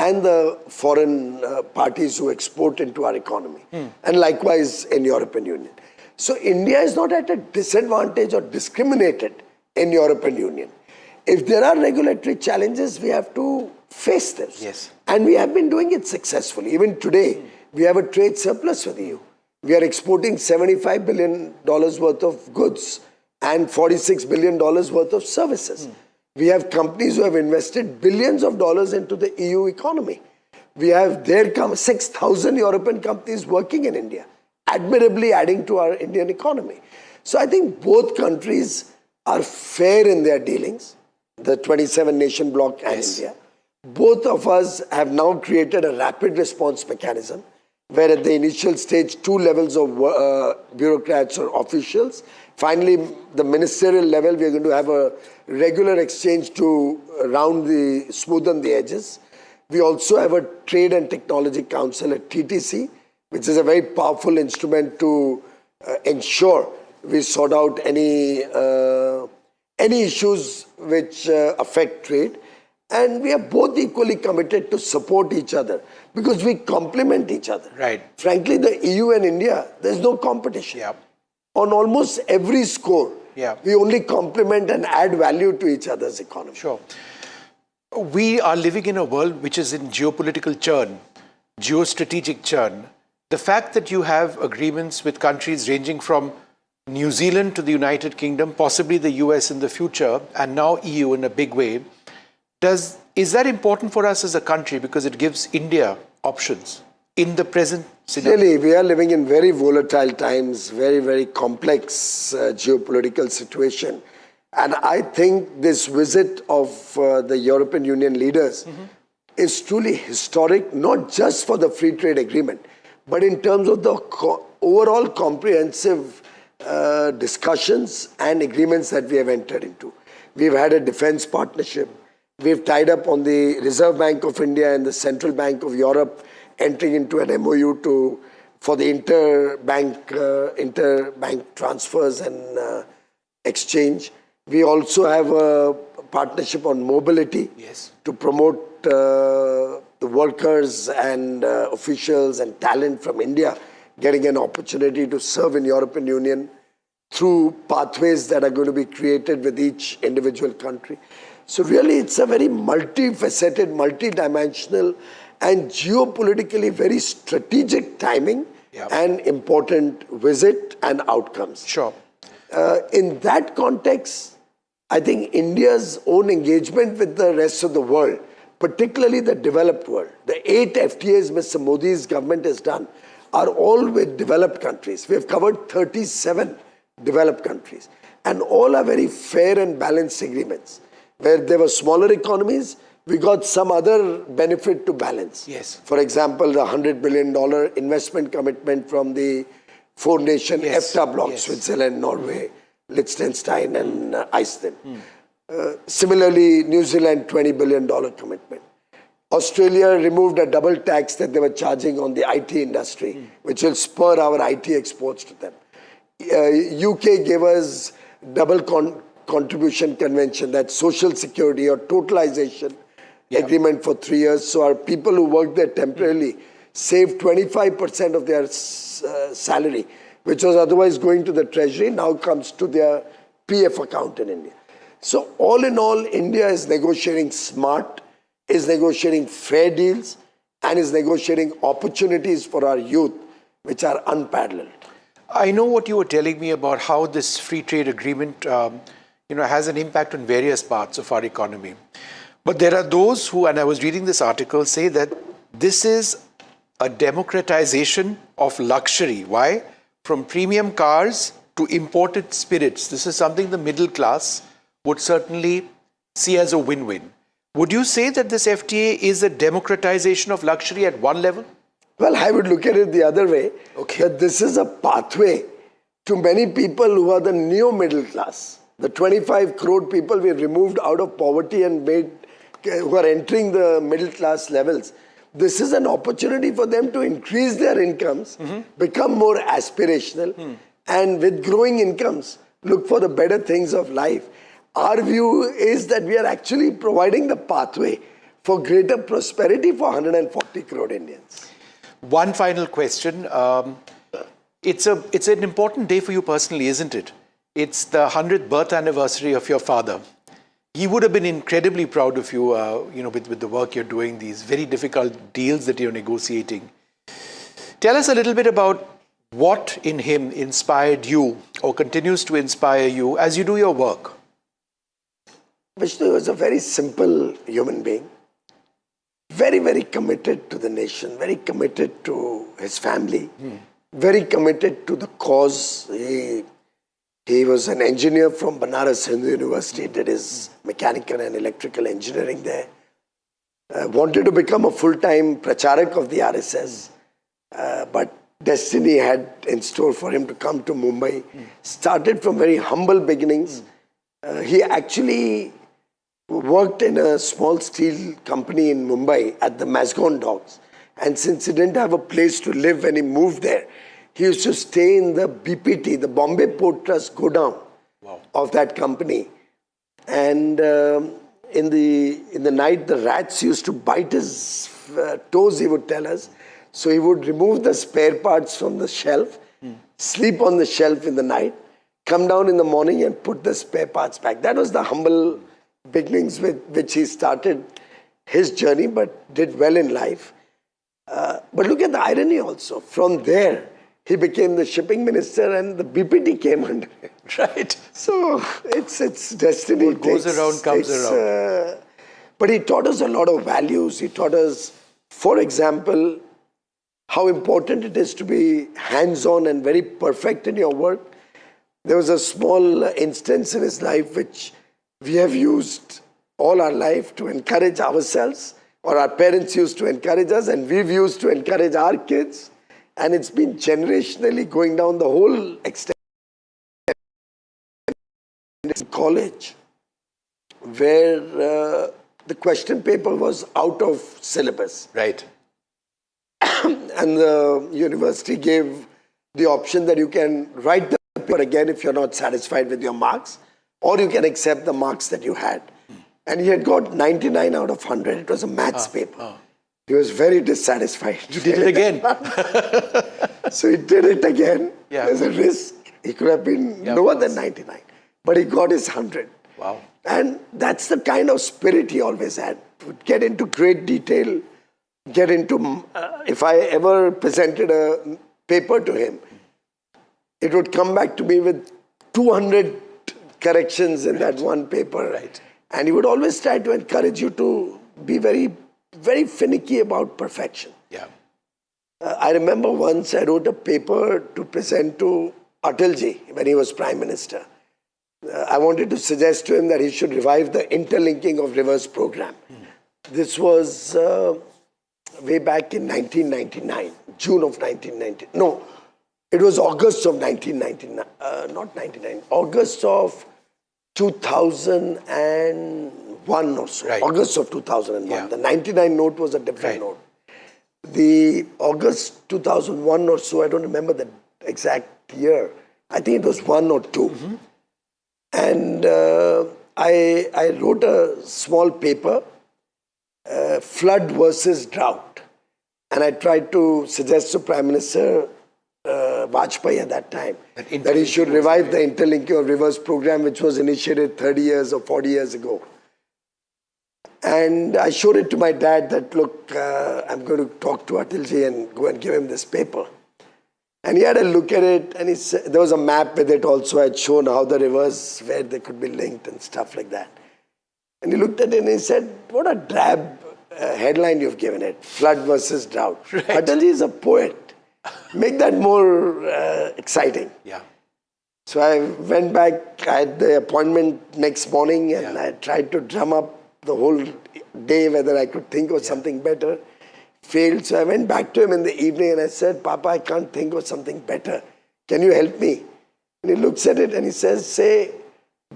and the foreign parties who export into our economy. And likewise in European Union. So India is not at a disadvantage or discriminated in European Union. If there are regulatory challenges, we have to face them. Yes. And we have been doing it successfully. Even today, we have a trade surplus with the EU. We are exporting $75 billion worth of goods and $46 billion worth of services. We have companies who have invested billions of dollars into the EU economy. We have 6,000 European companies working in India, admirably adding to our Indian economy. So I think both countries are fair in their dealings, the 27 nation bloc and India. Both of us have now created a rapid response mechanism where at the initial stage, 2 levels of bureaucrats or officials. Finally, the ministerial level, we are going to have a regular exchange to smoothen the edges. We also have a Trade and Technology Council, a TTC, which is a very powerful instrument to ensure we sort out any issues which affect trade. And we are both equally committed to support each other because we complement each other. Right. Frankly, the EU and India, there's no competition. Yeah. On almost every score, we only complement and add value to each other's economy. Sure. We are living in a world which is in geopolitical churn, geostrategic churn. The fact that you have agreements with countries ranging from New Zealand to the United Kingdom, possibly the US in the future, and now EU in a big way, is that important for us as a country because it gives India options in the present scenario? Really, we are living in very volatile times, very, very complex geopolitical situation. And I think this visit of the European Union leaders is truly historic, not just for the free trade agreement, but in terms of the overall comprehensive discussions and agreements that we have entered into. We've had a defense partnership. We've tied up on the Reserve Bank of India and the Central Bank of Europe entering into an MOU for the interbank transfers and exchange. We also have a partnership on mobility to promote the workers and officials and talent from India getting an opportunity to serve in European Union through pathways that are going to be created with each individual country. So really, it's a very multifaceted, multidimensional, and geopolitically very strategic timing and important visit and outcomes. Sure. In that context, I think India's own engagement with the rest of the world, particularly the developed world, the 8 FTAs Mr. Modi's government has done, are all with developed countries. We have covered 37 developed countries, and all are very fair and balanced agreements. Where there were smaller economies, we got some other benefit to balance. Yes. For example, the $100 billion investment commitment from the 4-nation EFTA bloc, Switzerland, Norway, Liechtenstein and Iceland. Similarly, New Zealand, $20 billion commitment. Australia removed a double tax that they were charging on the IT industry, which will spur our IT exports to them. UK gave us double contribution convention, that social security or totalization agreement for 3 years. So our people who work there temporarily save 25% of their salary, which was otherwise going to the treasury, now comes to their PF account in India. So all in all, India is negotiating smart, is negotiating fair deals, and is negotiating opportunities for our youth, which are unparalleled. I know what you were telling me about how this free trade agreement has an impact on various parts of our economy. But there are those who, and I was reading this article, say that this is a democratization of luxury. Why? From premium cars to imported spirits. This is something the middle class would certainly see as a win-win. Would you say that this FTA is a democratization of luxury at one level? Well, I would look at it the other way. That this is a pathway to many people who are the neo-middle class. The 25 crore people we removed out of poverty and who are entering the middle class levels. This is an opportunity for them to increase their incomes, become more aspirational, and with growing incomes, look for the better things of life. Our view is that we are actually providing the pathway for greater prosperity for 140 crore Indians. One final question. It's an important day for you personally, isn't it? It's the 100th birth anniversary of your father. He would have been incredibly proud of you, with the work you're doing, these very difficult deals that you're negotiating. Tell us a little bit about what in him inspired you or continues to inspire you as you do your work. Vishnu was a very simple human being, very, very committed to the nation, very committed to his family, very committed to the cause. He was an engineer from Banaras Hindu University, did his mechanical and electrical engineering there. Wanted to become a full-time pracharak of the RSS, but destiny had in store for him to come to Mumbai. Started from very humble beginnings. He actually worked in a small steel company in Mumbai at the Masgon Docks. And since he didn't have a place to live when he moved there, he used to stay in the BPT, the Bombay Port Trust godown of that company. And in the night, the rats used to bite his toes, he would tell us. So he would remove the spare parts from the shelf, sleep on the shelf in the night, come down in the morning and put the spare parts back. That was the humble beginnings with which he started his journey, but did well in life. But look at the irony also. From there, he became the shipping minister and the BPT came under him. Right. So it's destiny. What goes around comes around. But he taught us a lot of values. He taught us, for example, how important it is to be hands-on and very perfect in your work. There was a small instance in his life which we have used all our life to encourage ourselves, or our parents used to encourage us, and we've used to encourage our kids. And it's been generationally going down the whole extent. In college, where the question paper was out of syllabus. Right. And the university gave the option that you can write the paper again if you're not satisfied with your marks, or you can accept the marks that you had. And he had got 99 out of 100. It was a maths paper. He was very dissatisfied. He did it again. So he did it again. Yeah. There's a risk. He could have been lower than 99. But he got his 100. Wow. And that's the kind of spirit he always had. Would get into great detail, get into... if I ever presented a paper to him, it would come back to me with 200 corrections in that one paper. Right. And he would always try to encourage you to be very, very finicky about perfection. Yeah. I remember once I wrote a paper to present to Atalji when he was Prime Minister. I wanted to suggest to him that he should revive the interlinking of rivers program. This was way back in 1999, June of 1990. No, it was August of 1999, not 99, August of 2001 or so. Right. August of 2001. Yeah. The 99 note was a different note. The August 2001 or so, I don't remember the exact year. I think it was 1 or 2. And I wrote a small paper, flood versus drought. And I tried to suggest to Prime Minister Vajpayee at that time that he should revive the interlinking of rivers program, which was initiated 30 years or 40 years ago. And I showed it to my dad that, look, I'm going to talk to Atalji and go and give him this paper. And he had a look at it, and he said, there was a map with it also. I had shown how the rivers, where they could be linked and stuff like that. And he looked at it and he said, what a drab headline you've given it, flood versus drought. Right. Atalji is a poet. Make that more exciting. Yeah. So I went back, I had the appointment next morning, and I tried to drum up the whole day whether I could think of something better. Failed. So I went back to him in the evening and I said, Papa, I can't think of something better. Can you help me? And he looks at it and he says, say,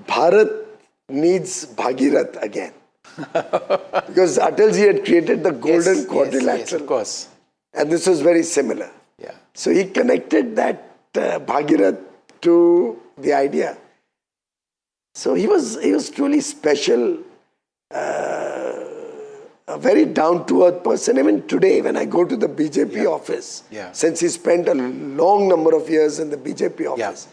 Bharat needs Bhagirath again. Because Atalji had created the golden quadrilateral. Yes, of course. And this was very similar. Yeah. So he connected that Bhagirath to the idea. So he was truly special, a a very down-to-earth person. Even today, when I go to the BJP office, since he spent a long number of years in the BJP office,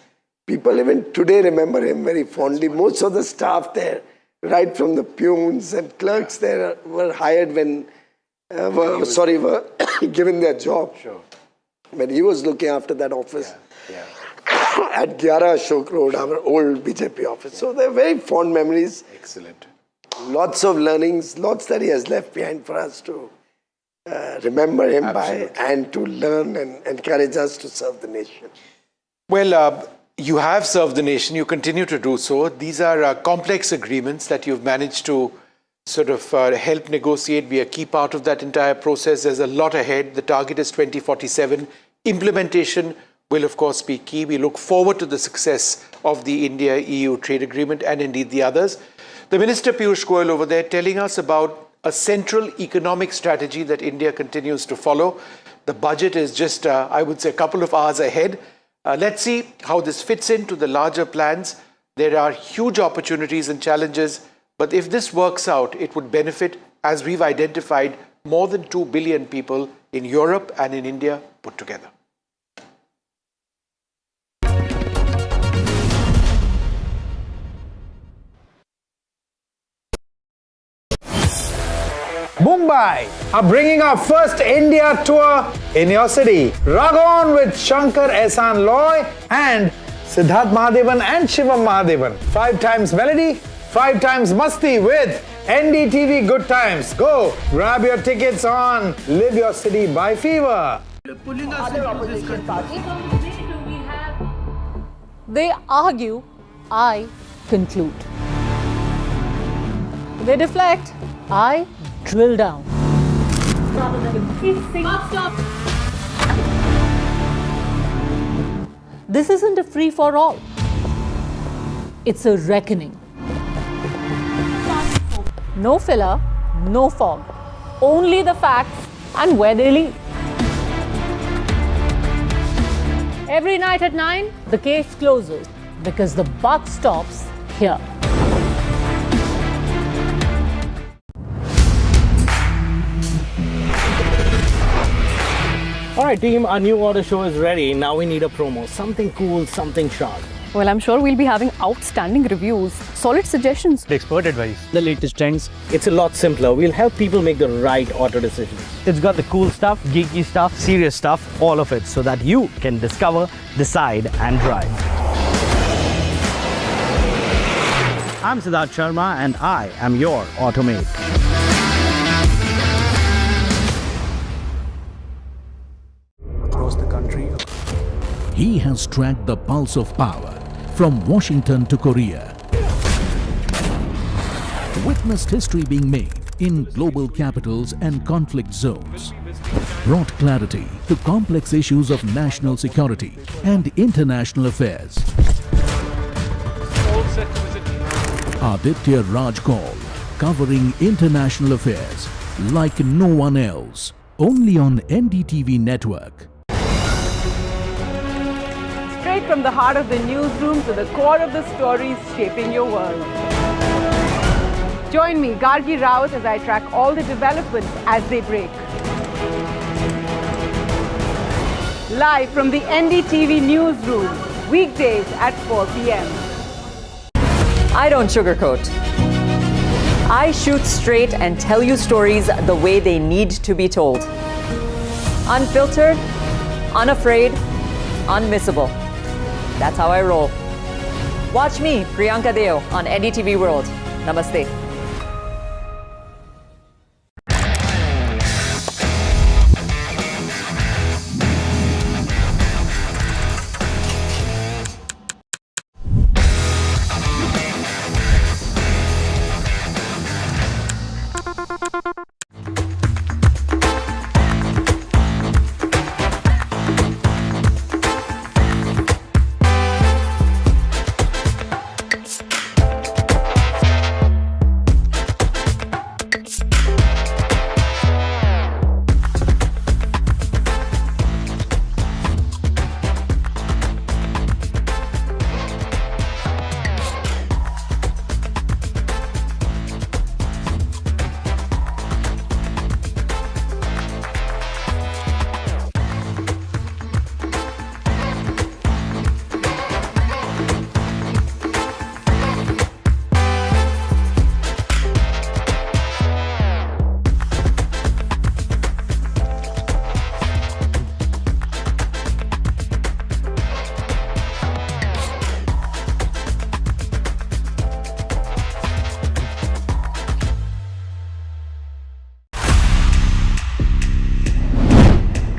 people even today remember him very fondly. Most of the staff there, right from the peons and clerks there, were hired when, were given their job. When he was looking after that office at 11 Ashok Road, our old BJP office. So they're very fond memories. Excellent. Lots of learnings, lots that he has left behind for us to remember him by and to learn and encourage us to serve the nation. Well, you have served the nation, you continue to do so. These are complex agreements that you've managed to sort of help negotiate, be a key part of that entire process. There's a lot ahead. The target is 2047. Implementation will, of course, be key. We look forward to the success of the India-EU trade agreement and indeed the others. The Minister Piyush Goyal over there telling us about a central economic strategy that India continues to follow. The budget is just, I would say, a couple of hours ahead. Let's see how this fits into the larger plans. There are huge opportunities and challenges, but if this works out, it would benefit, as we've identified, more than 2 billion people in Europe and in India put together. Mumbai are bringing our first India tour in your city. Rag on with Shankar Ehsan Loy and Siddharth Mahadevan and Shivam Mahadevan. 5 times melody, 5 times masti with NDTV Good Times. Go grab your tickets on Live Your City by Fever. Other opposition parties. They argue, I conclude. They deflect, I drill down. This isn't a free-for-all. It's a reckoning. No filler, no fog. Only the facts and where they lead. Every night at 9, the case closes because the buck stops here. Alright team, our new order show is ready. Now we need a promo. Something cool, something sharp. Well, I'm sure we'll be having outstanding reviews, solid suggestions, expert advice, The latest trends. It's a lot simpler. We'll help people make the right auto decisions. it's got the cool stuff, geeky stuff, serious stuff, all of it, so that you can discover, decide and drive. I'm Siddharth Sharma and I am your Automate. Across the country. He has tracked the pulse of power from Washington to Korea. Witnessed history being made in global capitals and conflict zones. Brought clarity to complex issues of national security and international affairs. Aditya Raj Kaul, covering international affairs like no one else. Only on NDTV network. Straight from the heart of the newsroom to the core of the stories shaping your world. Join me, Gargi Raut, as I track all the developments as they break. Live from the NDTV newsroom, weekdays at 4 p.m. I don't sugarcoat. I shoot straight and tell you stories the way they need to be told. Unfiltered, unafraid, unmissable. That's how I roll. Watch me, Priyanka Deo, on NDTV World. Namaste.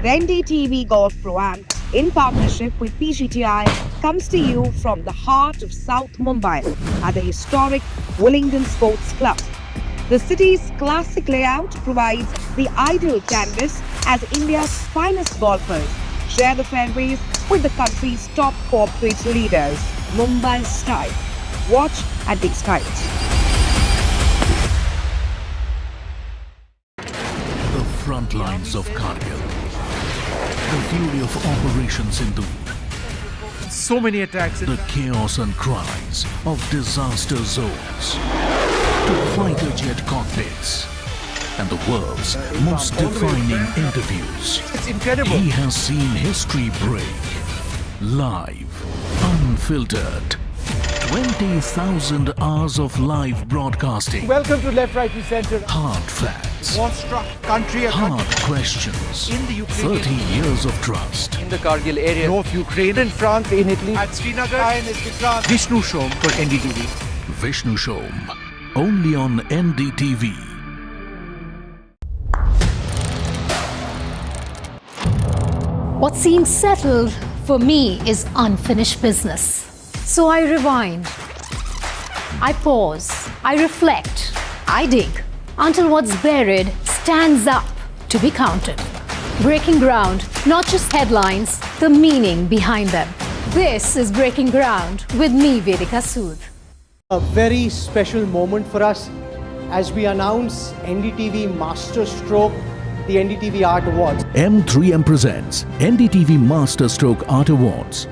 The NDTV Golf Pro-Am, in partnership with PGTI, comes to you from the heart of South Mumbai at the historic Willingdon Sports Club. The city's classic layout provides the ideal canvas as India's finest golfers share the fairways with the country's top corporate leaders, Mumbai style. Watch at the skies. The front lines of Kargil. The fury of Operation Sindhu. So many attacks. The chaos and cries of disaster zones. To fighter jet cockpits. And the world's most defining interviews. It's incredible. He has seen history break. Live. Unfiltered. 20,000 hours of live broadcasting. Welcome to Left, Right and Centre. Hard facts. War-struck country. Hard questions. In the Ukraine. 30 years of trust. In the Kargil area. North Ukraine. In France. In Italy. At Srinagar. Vishnu Shom for NDTV. Vishnu Shom. Only on NDTV. What seems settled for me is unfinished business. So I rewind, I pause, I reflect, I dig until what's buried stands up to be counted. Breaking ground, not just headlines, the meaning behind them. This is Breaking Ground with me, Vedika Sood. A very special moment for us as we announce NDTV Masterstroke, the NDTV Art Awards. M3M presents NDTV Masterstroke Art Awards.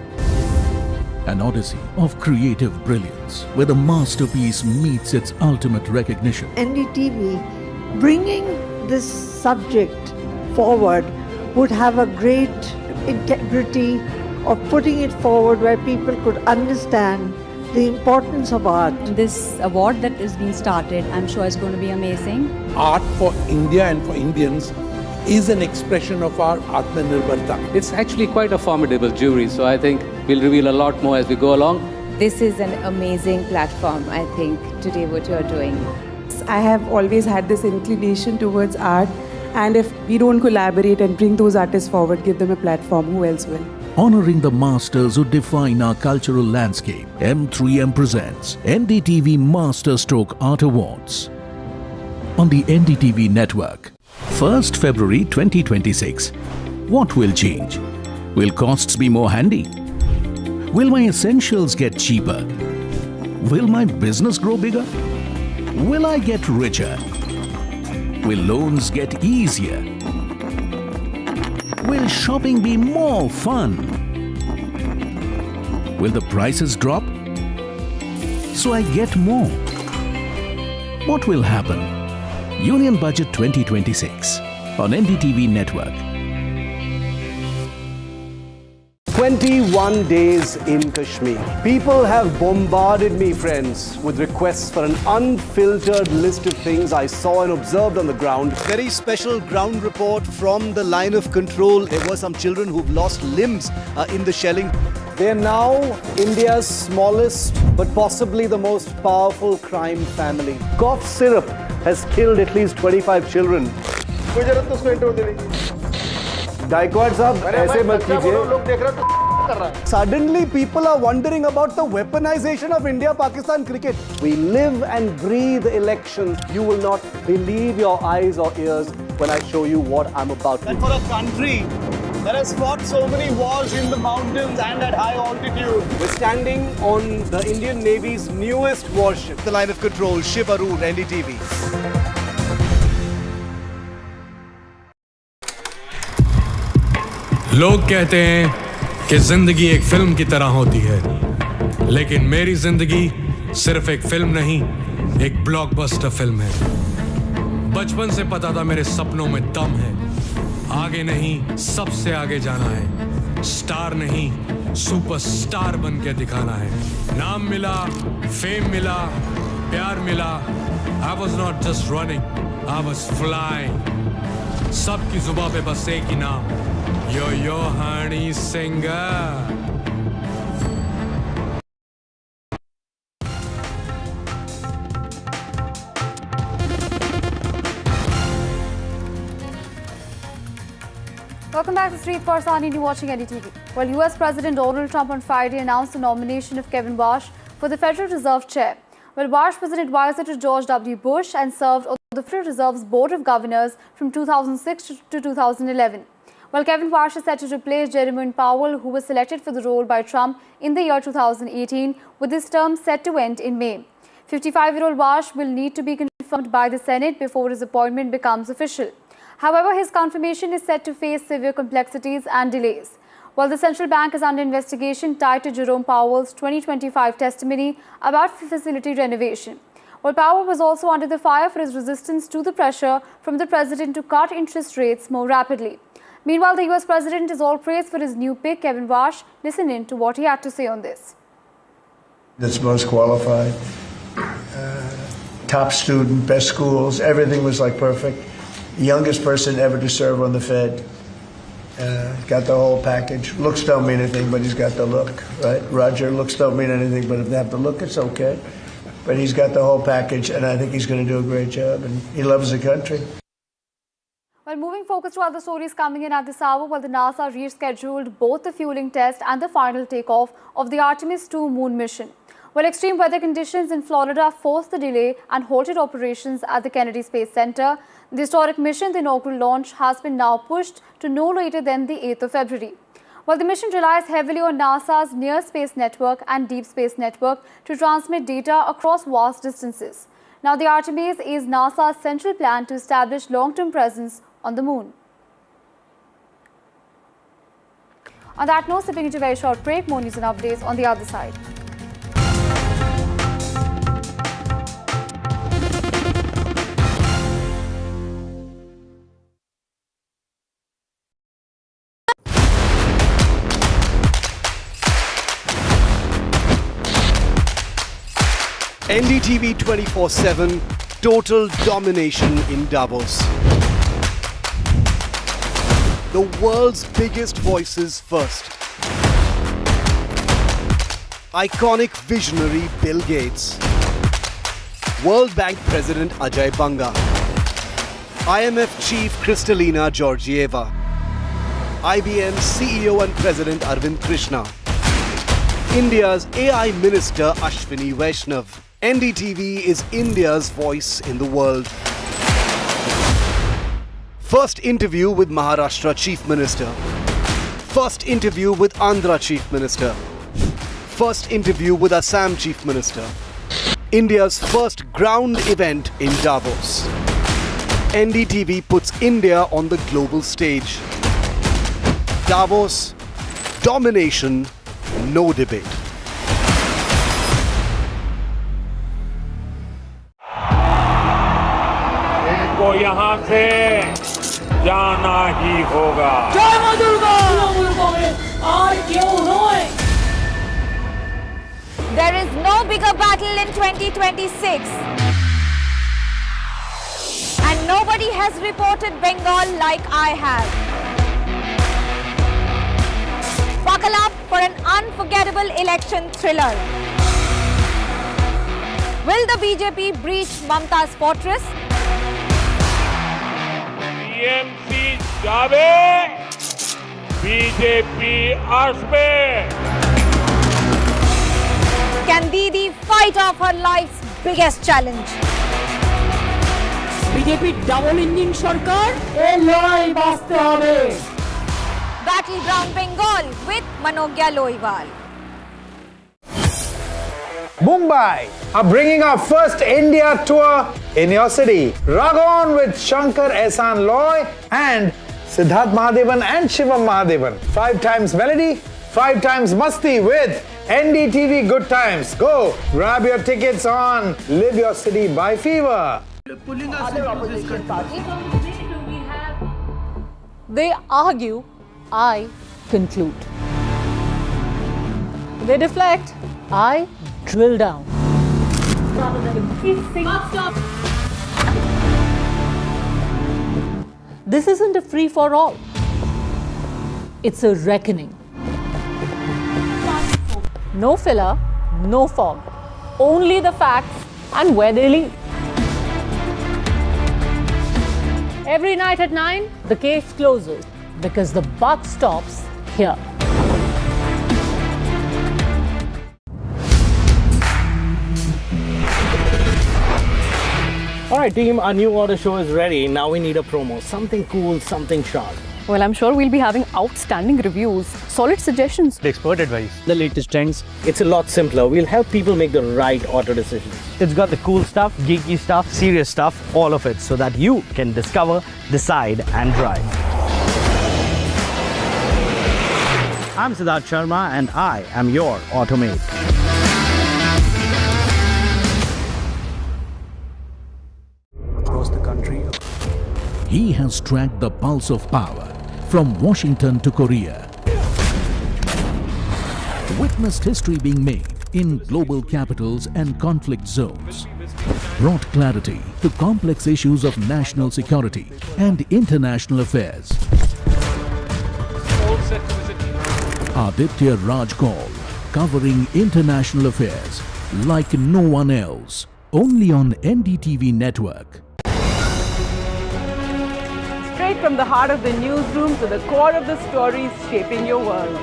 An odyssey of creative brilliance where the masterpiece meets its ultimate recognition. NDTV bringing this subject forward would have a great integrity of putting it forward where people could understand the importance of art. This award that is being started, I'm sure is going to be amazing. Art for India and for Indians is an expression of our Atmanirbharta. It's actually quite a formidable jury, so I think we'll reveal a lot more as we go along. This is an amazing platform, I think, today what you're doing. I have always had this inclination towards art, and if we don't collaborate and bring those artists forward, give them a platform, who else will? Honoring the masters who define our cultural landscape, M3M presents NDTV Masterstroke Art Awards on the NDTV network. 1st February 2026. What will change? Will costs be more handy? Will my essentials get cheaper? Will my business grow bigger? Will I get richer? Will loans get easier? Will shopping be more fun? Will the prices drop? So I get more. What will happen? Union Budget 2026 on NDTV Network. 21 days in Kashmir. People have bombarded me, friends, with requests for an unfiltered list of things I saw and observed on the ground. Very special ground report from the line of control. There were some children who've lost limbs in the shelling. They are now India's smallest but possibly the most powerful crime family. Cough syrup has killed at least 25 children. Gaikwad sahab, aise mat kijiye. Suddenly people are wondering about the weaponization of India-Pakistan cricket. We live and breathe elections. You will not believe your eyes or ears when I show you what I'm about to do. For a country that has fought so many wars in the mountains and at high altitude, we're standing on the Indian Navy's newest warship. The line of control, Shiv Arun, NDTV. लोग कहते हैं कि जिंदगी एक film की तरह होती है, लेकिन मेरी जिंदगी सिर्फ एक फिल्म नहीं, एक ब्लॉकबस्टर फिल्म है। बचपन से पता था मेरे सपनों में दम है, आगे नहीं सबसे आगे जाना है, स्टार नहीं सुपरस्टार बन के दिखाना है। नाम मिला, फेम मिला, प्यार मिला, I was not just running, I was flying। सबकी जुबां पे बस एक ही नाम, Yo Honey Singer। Welcome back to Street Farsani. You're watching NDTV. Well, US President Donald Trump on Friday announced the nomination of Kevin Warsh for the Federal Reserve Chair. Well, Warsh was an advisor to George W. Bush and served on the Federal Reserve's Board of Governors from 2006 to 2011. Well, Kevin Warsh is set to replace Jerome Powell, who was selected for the role by Trump in the year 2018, with his term set to end in May. 55-year-old Warsh will need to be confirmed by the Senate before his appointment becomes official. However, his confirmation is set to face severe complexities and delays. While the central bank is under investigation tied to Jerome Powell's 2025 testimony about facility renovation. Well, Powell was also under the fire for his resistance to the pressure from the president to cut interest rates more rapidly. Meanwhile, the US president is all praised for his new pick, Kevin Warsh. Listen in to what he had to say on this. That's most qualified. Top student, best schools, everything was like perfect. Youngest person ever to serve on the Fed. Got the whole package. Looks don't mean anything, but he's got the look, right? Roger, looks don't mean anything, but if they have the look, it's okay. But he's got the whole package, and I think he's going to do a great job, and he loves the country. Well, moving focus to other stories coming in at this hour, while the NASA rescheduled both the fueling test and the final takeoff of the Artemis 2 moon mission. Well, extreme weather conditions in Florida forced the delay and halted operations at the Kennedy Space Center. The historic mission, the inaugural launch, has been now pushed to no later than the 8th of February. While the mission relies heavily on NASA's Near Space Network and Deep Space Network to transmit data across vast distances. Now, the Artemis is NASA's central plan to establish long-term presence on the moon. On that note, sipping into a very short break, more news and updates on the other side. NDTV 24/7, total domination in Davos. The world's biggest voices first. Iconic visionary Bill Gates. World Bank President Ajay Banga. IMF Chief Kristalina Georgieva. IBM CEO and President Arvind Krishna. India's AI Minister Ashwini Vaishnav. NDTV is India's voice in the world. First interview with Maharashtra Chief Minister. First interview with Andhra Chief Minister. First interview with Assam Chief Minister. India's first ground event in Davos. NDTV puts India on the global stage. Davos, domination, no debate. इनको यहाँ से जाना ही होगा। जय मां Durga! There is no bigger battle in 2026. And nobody has reported Bengal like I have. Buckle up for an unforgettable election thriller. Will the BJP breach Mamta's fortress? TMC जावे, BJP आसमे. Can Didi fight off her life's biggest challenge? BJP double engine সরকার এই লড়াই বাঁচতে হবে। Battleground Bengal with Manogya Loiwal. Mumbai are bringing our first India tour in your city. Rag on with Shankar Ehsan Loy and Siddharth Mahadevan and Shivam Mahadevan. 5 times melody, 5 times masti with NDTV Good Times. Go grab your tickets on Live Your City by Fever. They argue, I conclude. They deflect, I drill down. This isn't a free-for-all. It's a reckoning. No filler, no fog. Only the facts and where they lead. Every night at 9, the case closes. because the buck stops here. Alright team, our new order show is ready. Now we need a promo. Something cool, something sharp. Well, I'm sure we'll be having outstanding reviews, solid suggestions, Expert advice. The latest trends. It's a lot simpler. We'll help people make the right auto decisions. It's got the cool stuff, geeky stuff, serious stuff, all of it, so that you can discover, decide and drive. I'm Siddharth Sharma and I am your Automate. Across the country. He has tracked the pulse of power from Washington to Korea. Witnessed history being made in global capitals and conflict zones. Brought clarity to complex issues of national security and international affairs. Aditya Raj Kaul, covering international affairs like no one else. Only on NDTV network. Straight from the heart of the newsroom to the core of the stories shaping your world.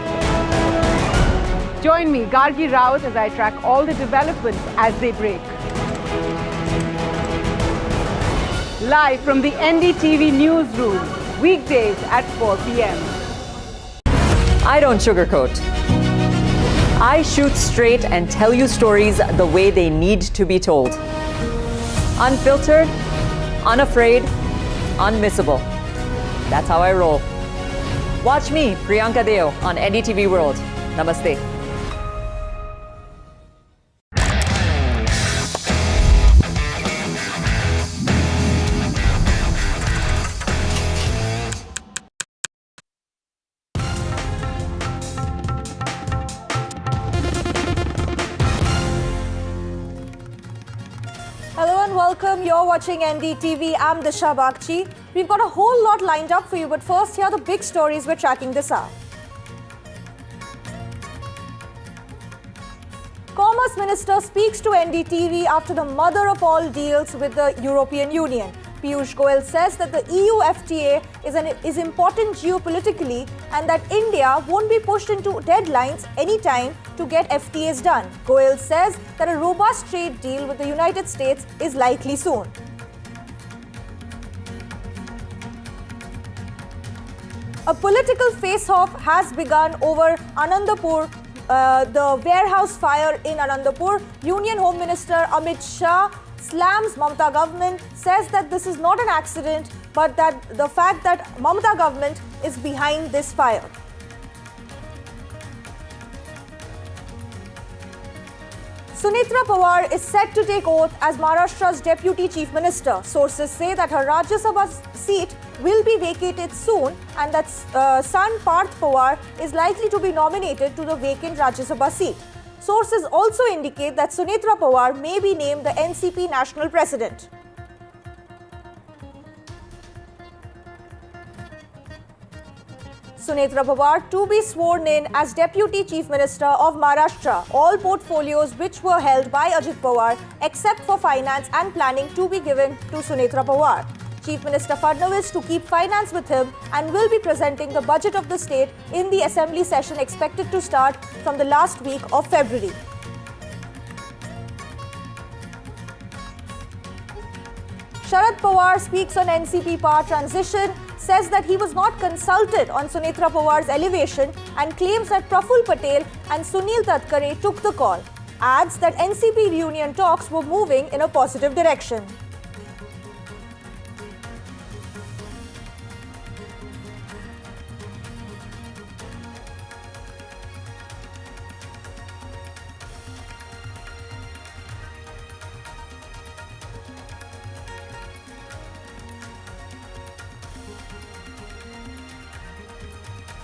Join me, Gargi Raut, as I track all the developments as they break. Live from the NDTV newsroom, weekdays at 4 p.m. I don't sugarcoat. I shoot straight and tell you stories the way they need to be told. Unfiltered, unafraid, unmissable. That's how I roll. Watch me, Priyanka Deo, on NDTV World. Namaste. Hello and welcome. You're watching NDTV. I'm Disha Bagchi. We've got a whole lot lined up for you, but first, here are the big stories we're tracking this hour. Commerce Minister speaks to NDTV after the mother of all deals with the European Union. Piyush Goyal says that the EU FTA is important geopolitically and that India won't be pushed into deadlines anytime to get FTAs done. Goyal says that a robust trade deal with the United States is likely soon. A political face-off has begun over Anandapur, the warehouse fire in Anandapur. Union Home Minister Amit Shah slams Mamata government, says that this is not an accident, but that the fact that Mamata government is behind this fire. Sunitra Pawar is set to take oath as Maharashtra's Deputy Chief Minister. Sources say that her Rajya Sabha seat will be vacated soon and that son Parth Pawar is likely to be nominated to the vacant Rajya Sabha seat. Sources also indicate that Sunitra Pawar may be named the NCP National President. Sunitra Pawar to be sworn in as Deputy Chief Minister of Maharashtra. All portfolios which were held by Ajit Pawar except for finance and planning to be given to Sunitra Pawar. Chief Minister Fadnavis to keep finance with him and will be presenting the budget of the state in the assembly session expected to start from the last week of February. Sharad Pawar speaks on NCP power transition, says that he was not consulted on Sunitra Pawar's elevation and claims that Praful Patel and Sunil Tatkare took the call. Adds that NCP reunion talks were moving in a positive direction.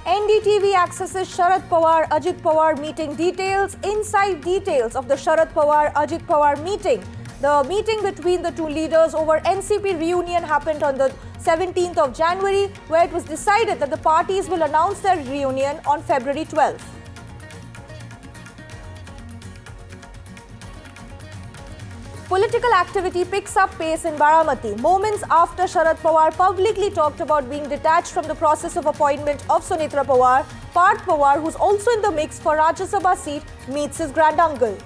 NDTV accesses Sharad Pawar Ajit Pawar meeting details. Inside details of the Sharad Pawar Ajit Pawar meeting. The meeting between the two leaders over NCP reunion happened on the 17th of January, where it was decided that the parties will announce their reunion on February 12th. political activity picks up pace in Baramati moments after Sharad Pawar publicly talked about being detached from the process of appointment of Sunetra Pawar. Parth Pawar, who's also in the mix for Rajya Sabha seat, meets his granduncle.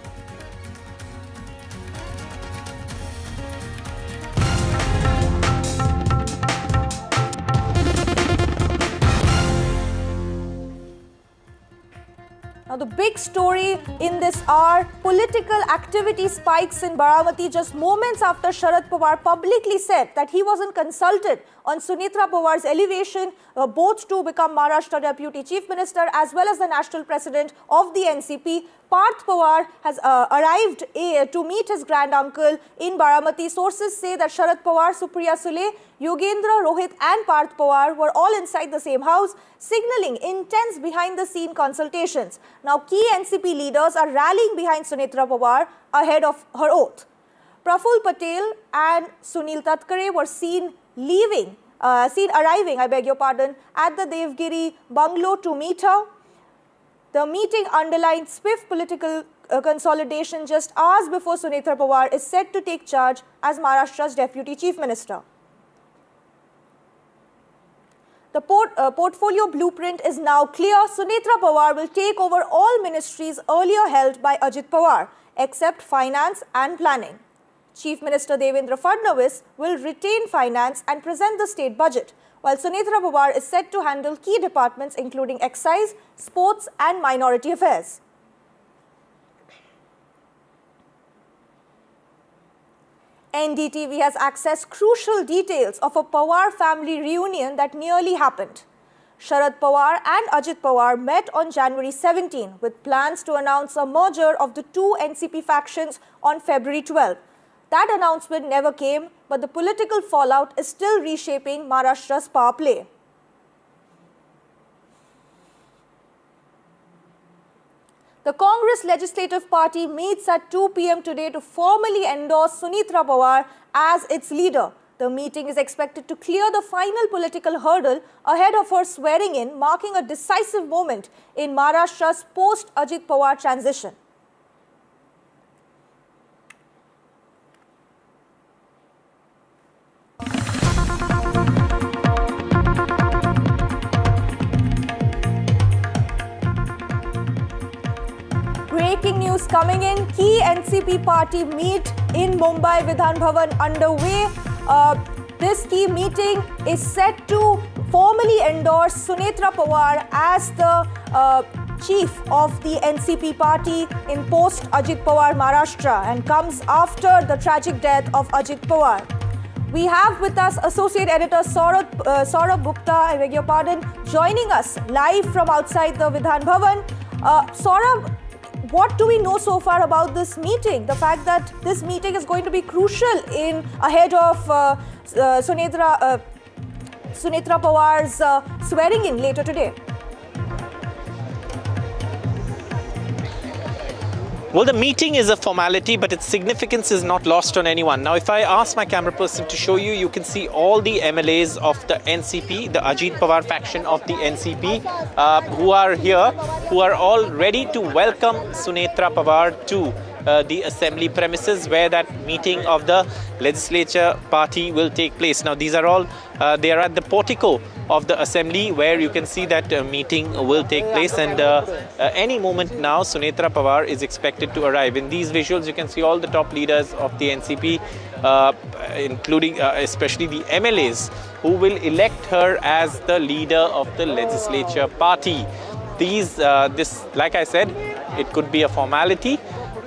Now, the big story in this hour, political activity spikes in Baramati just moments after Sharad Pawar publicly said that he wasn't consulted on Sunetra Pawar's elevation both to become Maharashtra Deputy Chief Minister as well as the National President of the NCP. Parth Pawar has arrived to meet his granduncle in Baramati. Sources say that Sharad Pawar, Supriya Sule, Yogendra, Rohit and Parth Pawar were all inside the same house, signalling intense behind-the-scene consultations. Now, key NCP leaders are rallying behind Sunetra Pawar ahead of her oath. Praful Patel and Sunil Tatkare were seen arriving, at the Devgiri bungalow to meet her. The meeting underlined swift political consolidation just hours before Sunetra Pawar is set to take charge as Maharashtra's Deputy Chief Minister. The portfolio blueprint is now clear. Sunetra Pawar will take over all ministries earlier held by Ajit Pawar, except finance and planning. Chief Minister Devendra Fadnavis will retain finance and present the state budget, while Sunetra Pawar is set to handle key departments including excise, sports and minority affairs. NDTV has accessed crucial details of a Pawar family reunion that nearly happened. Sharad Pawar and Ajit Pawar met on January 17 with plans to announce a merger of the two NCP factions on February 12. That announcement never came, but the political fallout is still reshaping Maharashtra's power play. The Congress Legislative Party meets at 2 p.m. today to formally endorse Sunetra Pawar as its leader. The meeting is expected to clear the final political hurdle ahead of her swearing in, marking a decisive moment in Maharashtra's post-Ajit Pawar transition. Breaking news coming in, key NCP party meet in Mumbai, Vidhan Bhavan underway. This key meeting is set to formally endorse Sunetra Pawar as the chief of the NCP party in post-Ajit Pawar Maharashtra and comes after the tragic death of Ajit Pawar. We have with us Associate Editor Saurabh Gupta, I beg your pardon, joining us live from outside the Vidhan Bhavan. Saurabh, what do we know so far about this meeting? The fact that this meeting is going to be crucial ahead of Sunetra Pawar's swearing in later today. Well, the meeting is a formality, but its significance is not lost on anyone. Now, if I ask my camera person to show you, you can see all the MLAs of the NCP, the Ajit Pawar faction of the NCP, who are here, who are all ready to welcome Sunetra Pawar to the assembly premises where that meeting of the legislature party will take place. Now, these are all, they are at the portico of the assembly where you can see that meeting will take place, and any moment now Sunetra Pawar is expected to arrive. In these visuals you can see all the top leaders of the NCP, including especially the MLAs who will elect her as the leader of the legislature party. This, like I said, it could be a formality,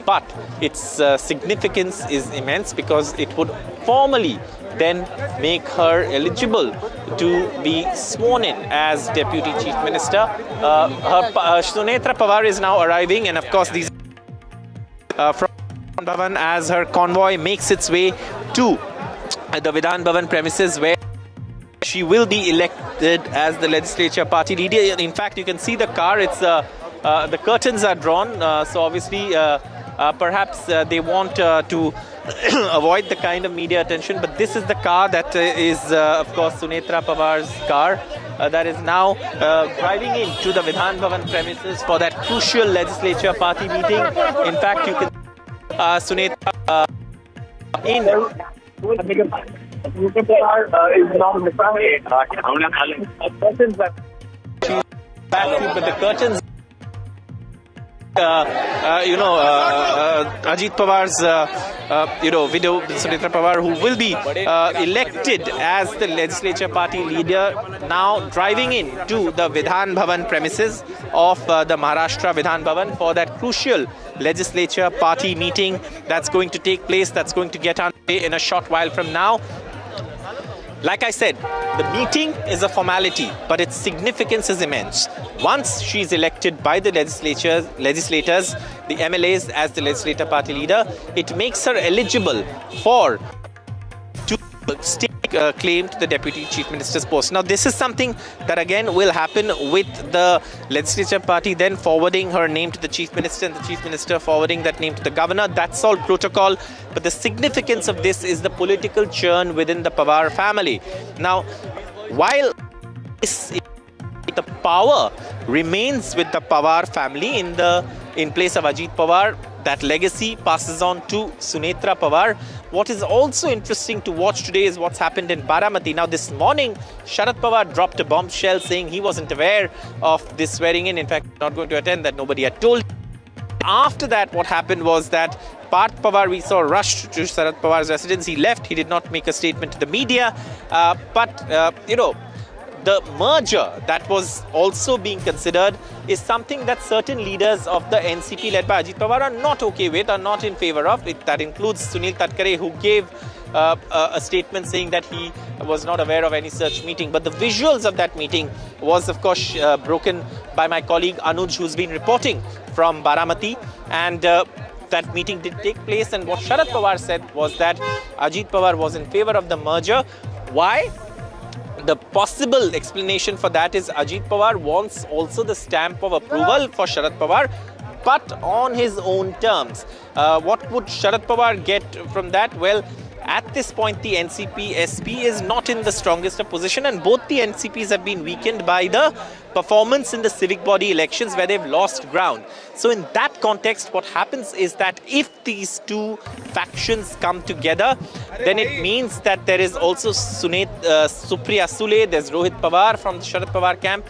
but its significance is immense because it would formally then make her eligible to be sworn in as Deputy Chief Minister. Sunetra Pawar is now arriving, and of course these from Bhavan as her convoy makes its way to the Vidhan Bhavan premises where she will be elected as the legislature party leader. In fact, you can see the car. It's the curtains are drawn, so obviously perhaps they want to avoid the kind of media attention, but this is the car that is of course Sunetra Pawar's car that is now driving into the Vidhan Bhavan premises for that crucial legislature party meeting. In fact, you can Sunetra in. But the curtains. Ajit Pawar's, widow, Sunitra Pawar, who will be elected as the legislature party leader, now driving in to the Vidhan Bhavan premises of the Maharashtra Vidhan Bhavan for that crucial legislature party meeting that's going to take place, that's going to get underway in a short while from now. Like I said, the meeting is a formality, but its significance is immense. Once she's elected by the legislators, the MLAs as the legislator party leader, it makes her eligible to stake claim to the deputy chief minister's post. Now, this is something that again will happen with the legislature party then forwarding her name to the chief minister and the chief minister forwarding that name to the governor. That's all protocol. But the significance of this is the political churn within the Pawar family. Now, while the power remains with the Pawar family in place of Ajit Pawar, that legacy passes on to Sunitra Pawar. What is also interesting to watch today is what's happened in Baramati. Now, this morning, Sharad Pawar dropped a bombshell saying he wasn't aware of this swearing in. In fact, not going to attend, that nobody had told. After that, what happened was that Parth Pawar, we saw, rushed to Sharad Pawar's residence. He left. He did not make a statement to the media. The merger that was also being considered is something that certain leaders of the NCP led by Ajit Pawar are not okay with, are not in favor of. That includes Sunil Tatkare, who gave a statement saying that he was not aware of any such meeting. But the visuals of that meeting was, of course, broken by my colleague Anuj, who's been reporting from Baramati. And that meeting did take place. And what Sharad Pawar said was that Ajit Pawar was in favor of the merger. Why? The possible explanation for that is Ajit Pawar wants also the stamp of approval for Sharad Pawar, but on his own terms. What would Sharad Pawar get from that? Well, at this point, the NCP SP is not in the strongest of position, and both the NCPs have been weakened by the performance in the civic body elections where they've lost ground. So in that context, what happens is that if these two factions come together, then it means that there is also Supriya Sule, there's Rohit Pawar from the Sharad Pawar camp,